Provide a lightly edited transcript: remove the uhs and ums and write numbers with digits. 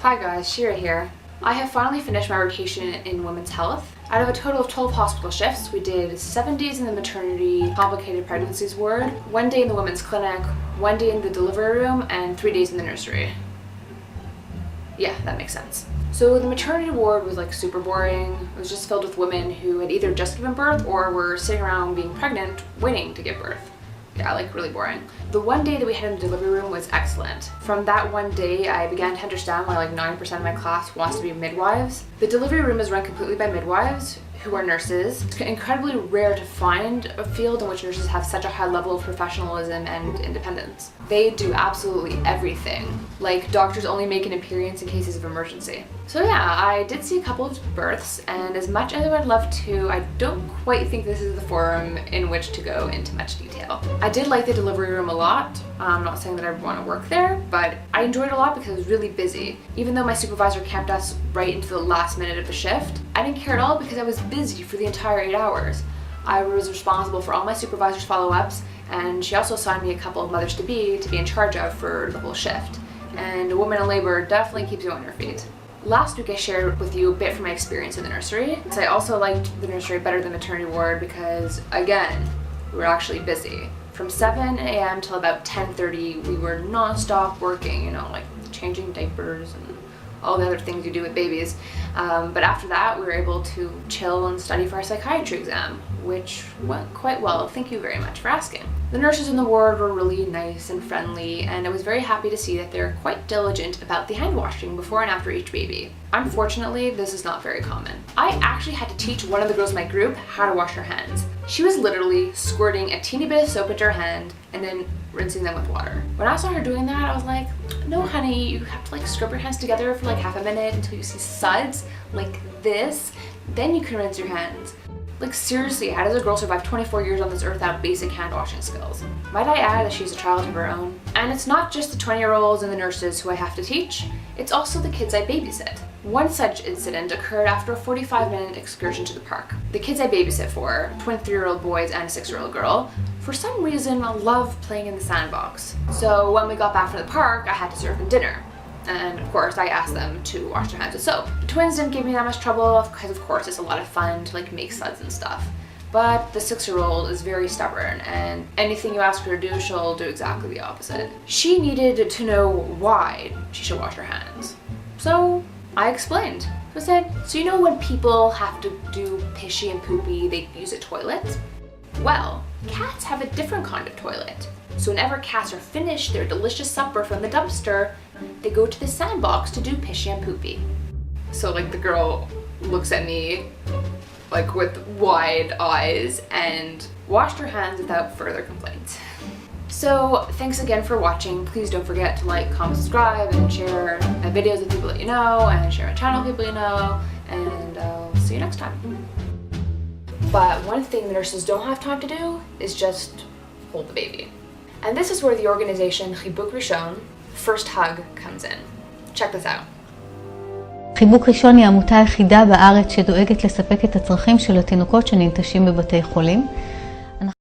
Hi guys, Shira here. I have finally finished my rotation in women's health. Out of a total of 12 hospital shifts, we did 7 days in the maternity complicated pregnancies ward, 1 day in the women's clinic, 1 day in the delivery room, and 3 days in the nursery. Yeah, that makes sense. So the maternity ward was like super boring. It was just filled with women who had either just given birth or were sitting around being pregnant waiting to give birth. Yeah, like really boring. The 1 day that we had in the delivery room was excellent. From that 1 day, I began to understand why like 9% of my class wants to be midwives. The delivery room is run completely by midwives, who are nurses. It's incredibly rare to find a field in which nurses have such a high level of professionalism and independence. They do absolutely everything. Like doctors only make an appearance in cases of emergency. So yeah, I did see a couple of births, and as much as I would love to, I don't quite think this is the forum in which to go into much detail. I did like the delivery room a lot. I'm not saying that I want to work there, but I enjoyed it a lot because it was really busy. Even though my supervisor kept us right into the last minute of the shift, I didn't care at all because I was busy for the entire 8 hours. I was responsible for all my supervisor's follow-ups, and she also assigned me a couple of mothers-to-be in charge of for the whole shift. And a woman in labor definitely keeps you on your feet. Last week I shared with you a bit from my experience in the nursery. So I also liked the nursery better than maternity ward because, again, we were actually busy. From 7 a.m. till about 10:30, we were non-stop working, you know, like changing diapers and all the other things you do with babies. But after that, we were able to chill and study for our psychiatry exam, which went quite well. Thank you very much for asking. The nurses in the ward were really nice and friendly, and I was very happy to see that they're quite diligent about the hand washing before and after each baby. Unfortunately, this is not very common. I actually had to teach one of the girls in my group how to wash her hands. She was literally squirting a teeny bit of soap into her hand and then rinsing them with water. When I saw her doing that, I was like, no honey, you have to like scrub your hands together for like half a minute until you see suds like this, then you can rinse your hands. Like seriously, how does a girl survive 24 years on this earth without basic hand washing skills? Might I add that she's a child of her own? And it's not just the 20-year-olds and the nurses who I have to teach, it's also the kids I babysit. One such incident occurred after a 45-minute excursion to the park. The kids I babysit for, twin 3-year-old boys and a 6-year-old girl, for some reason love playing in the sandbox. So when we got back from the park, I had to serve them dinner. And of course I asked them to wash their hands with soap. The twins didn't give me that much trouble because of course it's a lot of fun to like make suds and stuff. But the 6-year-old is very stubborn, and anything you ask her to do, she'll do exactly the opposite. She needed to know why she should wash her hands. So I explained. I said, so you know when people have to do pissy and poopy, they use a toilet? Well, cats have a different kind of toilet. So whenever cats are finished their delicious supper from the dumpster, they go to the sandbox to do pissy and poopy. So like the girl looks at me like with wide eyes and washed her hands without further complaint. So thanks again for watching. Please don't forget to like, comment, subscribe, and share my videos with people that you know, and share my channel with people you know, and I'll see you next time. But one thing the nurses don't have time to do is just hold the baby. And this is where the organization Chibuk Rishon, First Hug, comes in. Check this out. חיבוק ראשון היא העמותה היחידה בארץ שדואגת לספק את הצרכים של התינוקות שננטשים בבתי חולים.